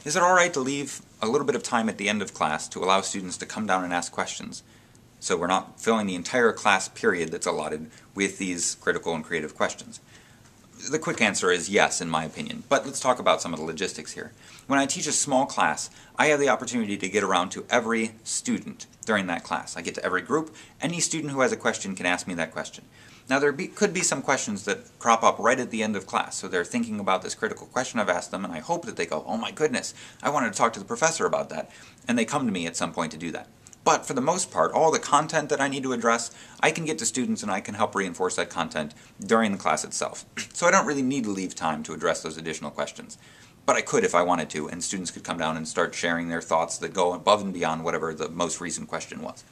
Is it alright to leave a little bit of time at the end of class to allow students to come down and ask questions, so we're not filling the entire class period that's allotted with these critical and creative questions? The quick answer is yes, in my opinion, but let's talk about some of the logistics here. When I teach a small class, I have the opportunity to get around to every student during that class. I get to every group. Any student who has a question can ask me that question. Now could be some questions that crop up right at the end of class, so they're thinking about this critical question I've asked them, and I hope that they go, oh my goodness, I wanted to talk to the professor about that, and they come to me at some point to do that. But for the most part, all the content that I need to address, I can get to students and I can help reinforce that content during the class itself. So I don't really need to leave time to address those additional questions. But I could if I wanted to, and students could come down and start sharing their thoughts that go above and beyond whatever the most recent question was.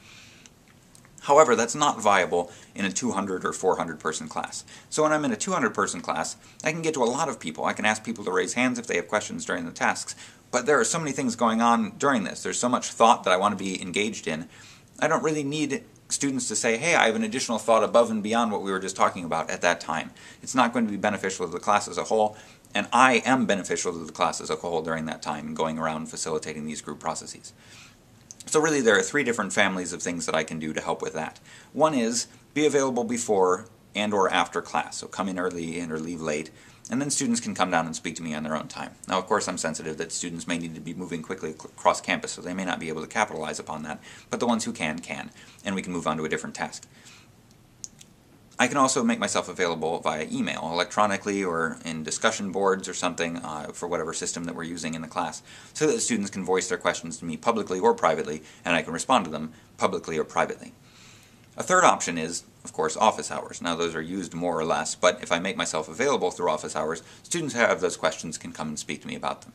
However, that's not viable in a 200 or 400 person class. So when I'm in a 200 person class, I can get to a lot of people. I can ask people to raise hands if they have questions during the tasks. But there are so many things going on during this. There's so much thought that I want to be engaged in. I don't really need students to say, hey, I have an additional thought above and beyond what we were just talking about at that time. It's not going to be beneficial to the class as a whole, and I am beneficial to the class as a whole during that time, going around facilitating these group processes. So really there are three different families of things that I can do to help with that. One is be available before and or after class, so come in early and or leave late, and then students can come down and speak to me on their own time. Now of course I'm sensitive that students may need to be moving quickly across campus, so they may not be able to capitalize upon that, but the ones who can, and we can move on to a different task. I can also make myself available via email, electronically or in discussion boards or something for whatever system that we're using in the class, so that students can voice their questions to me publicly or privately, and I can respond to them publicly or privately. A third option is, of course, office hours. Now those are used more or less, but if I make myself available through office hours, students who have those questions can come and speak to me about them.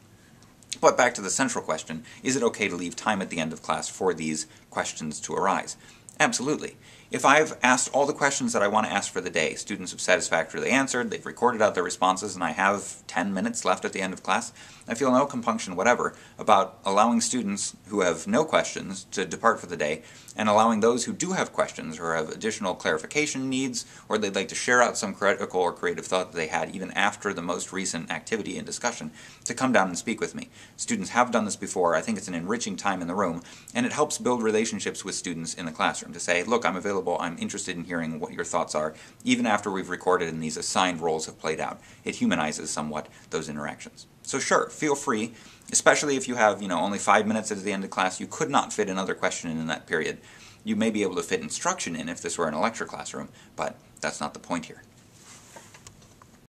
But back to the central question, is it okay to leave time at the end of class for these questions to arise? Absolutely. If I've asked all the questions that I want to ask for the day, students have satisfactorily answered, they've recorded out their responses, and I have 10 minutes left at the end of class, I feel no compunction whatever about allowing students who have no questions to depart for the day, and allowing those who do have questions or have additional clarification needs, or they'd like to share out some critical or creative thought that they had even after the most recent activity and discussion, to come down and speak with me. Students have done this before. I think it's an enriching time in the room, and it helps build relationships with students in the classroom to say, look, I'm available, I'm interested in hearing what your thoughts are, even after we've recorded and these assigned roles have played out. It humanizes somewhat those interactions. So sure, feel free, especially if you have, only 5 minutes at the end of class. You could not fit another question in that period. You may be able to fit instruction in if this were in a lecture classroom, but that's not the point here.